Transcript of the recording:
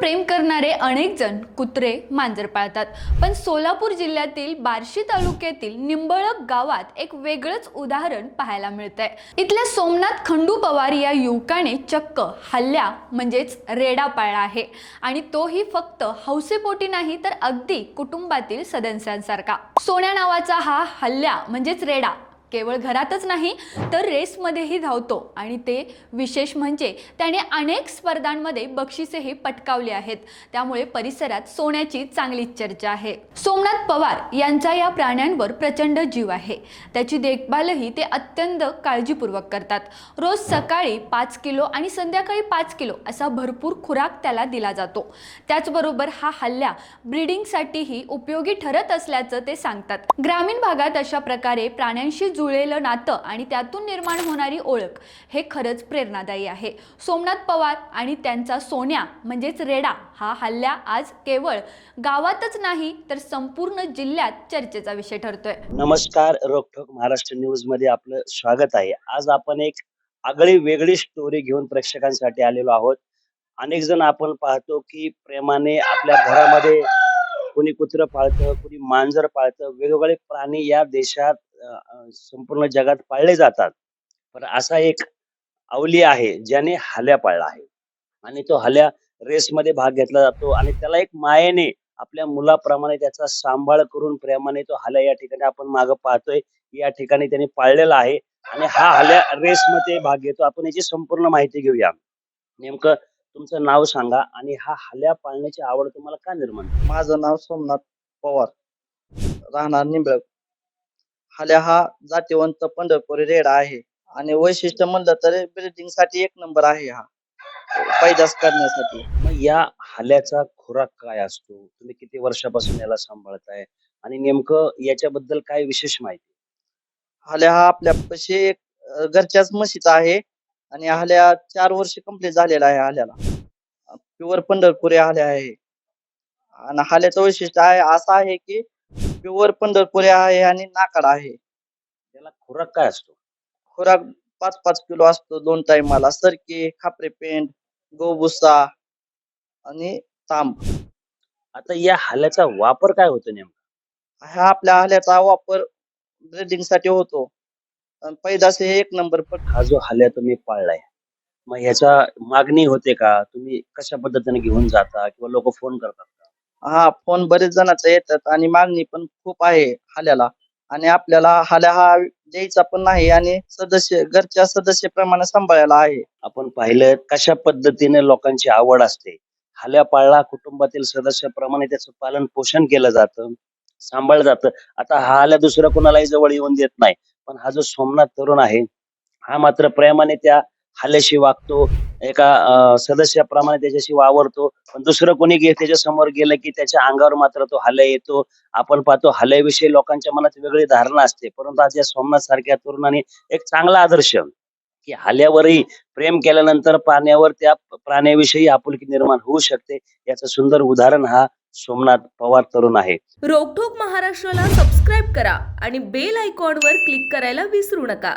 प्रेम करणारे अनेक जण कुत्रे मांजर पाळतात, पण सोलापूर जिल्ह्यातील बार्शी तालुक्यातील निंबळक गावात एक वेगळंच उदाहरण पाहायला मिळतंय। इथल्या सोमनाथ खंडू पवार या युवकाने चक्क हल्ल्या म्हणजेच रेडा पाळला आहे आणि तोही फक्त हौसेपोटी नाही तर अगदी कुटुंबातील सदस्यांसारखा। सोन्या नावाचा हा हल्ल्या म्हणजेच रेडा केवळ घरातच नाही तर रेसमध्येही धावतो आणि ते विशेष म्हणजे त्याने अनेक स्पर्धांमध्ये बक्षिसेही पटकावली आहेत। त्यामुळे परिसरात सोन्याची चांगलीच चर्चा आहे। सोमनाथ पवार यांचा या प्राण्यांवर प्रचंड जीव आहे। त्याची देखभालही ते अत्यंत काळजीपूर्वक करतात। रोज सकाळी 5 किलो आणि संध्याकाळी 5 किलो असा भरपूर खुराक त्याला दिला जातो। त्याचबरोबर हा हल्ल्या ब्रीडिंगसाठीही उपयोगी ठरत असल्याचं ते सांगतात। ग्रामीण भागात अशा प्रकारे प्राण्यांशी जुळलेलं नातं आणि त्यातून निर्माण होणारी ओळख हे खरंच प्रेरणादायी आहे। सोमनाथ पवार आणि त्यांचा सोन्या म्हणजेच रेडा हा हल्ल्या आज केवळ गावातच नाही तर संपूर्ण जिल्ह्यात चर्चेचा विषय ठरतोय। नमस्कार, रोकठोक महाराष्ट्र न्यूज मध्ये आपलं स्वागत आहे। आज आपण एक आगळी वेगळी स्टोरी घेऊन प्रेक्षकांसाठी आलेलो आहोत। अनेक जण आपण पाहतो की प्रेमाने आपल्या घरामध्ये कोणी कुत्र पाळतं, कोणी मांजर पाळतं, वेगवेगळे प्राणी या देशात संपूर्ण जगात पाळले जातात। पण असा एक अवली आहे ज्याने हल्या पाळला आहे आणि तो हल्या रेसमध्ये भाग घेतला जातो आणि त्याला एक मायेने आपल्या मुलाप्रमाणे त्याचा सांभाळ करून प्रेमाने तो हल्या या ठिकाणी आपण मागे पाहतोय, या ठिकाणी त्याने पाळलेला आहे आणि हा हल्या रेसमध्ये भाग घेतो। आपण याची संपूर्ण माहिती घेऊया। नेमकं तुमचं नाव सांगा आणि हा हल्या पाळण्याची आवड तुम्हाला का निर्माण झाली? माझं नाव सोमनाथ पवार, राहणार निंबळक। हल्या हा जातीवंत पंढरपुरी रेडा आहे आणि वैशिष्ट्य म्हणलं तर ब्रीडिंग साठी एक नंबर आहे हा, पैदास करण्यासाठी। मग या हल्याचा खुराक काय असतो? तुम्ही किती वर्षापासून याला सांभाळताय आणि नेमकं याच्याबद्दल काय विशेष माहिती? हल्या हा आपल्यापाशी एक घरच्याच म्हशीचा आहे आणि हल्या 4 वर्ष कंप्लीट झालेला आहे। हल्याला प्युअर पंढरपुरी हल्या आहे आणि हल्याचं वैशिष्ट्य आहे असं आहे की प्युअर पंढरपुरी आहे आणि नाकाड आहे। त्याला खुराक काय असतो? खुराक 5-5 किलो असतो 2 टाइमाला। सरकी, खापरे पेंड, गोबुसा आणि तांब। आता या हल्याचा वापर काय होतो नेमका? हा आपल्या हल्याचा वापर ब्रीडिंग साठी होतो आणि पैदास हे एक नंबर पण। हा जो हल्या तुम्ही पाळलाय, मग ह्याचा मागणी होते का? तुम्ही कशा पद्धतीने घेऊन जाता किंवा लोक फोन करतात का? हा फोन बरेच जणांचे येतात आणि मागणी पण खूप आहे हल्याला आणि आपल्याला हल्या हा द्यायचा पण नाही आणि घरच्या सदस्याप्रमाणे सांभाळायला आहे। आपण पाहिलं कशा पद्धतीने लोकांची आवड असते। हल्या पाळला कुटुंबातील सदस्याप्रमाणे त्याचं पालन पोषण केलं जातं, सांभाळलं जातं। आता हा हल्या दुसऱ्या कोणालाही जवळ येऊन देत नाही, पण हा जो सोमनाथ तरुण आहे हा मात्र प्रेमाने त्या हल्याशी वागतो, एका सदस्याप्रमाणे त्याच्याशी वावरतो। पण दुसरं कोणी त्याच्या समोर गेलं की त्याच्या अंगावर मात्र तो हल्या येतो। आपण पाहतो हल्याविषयी लोकांच्या मनात वेगळी धारणा असते, परंतु आज या सोमनाथ सारख्या तरुणाने एक चांगला आदर्श की हल्यावरही प्रेम केल्यानंतर पाण्यावर त्या प्राण्याविषयी आपुलकी निर्माण होऊ शकते, याचं सुंदर उदाहरण हा सोमनाथ पवार तरुण आहे। रोकठोक महाराष्ट्राला सबस्क्राईब करा आणि बेल आयकॉनवर क्लिक करायला विसरू नका।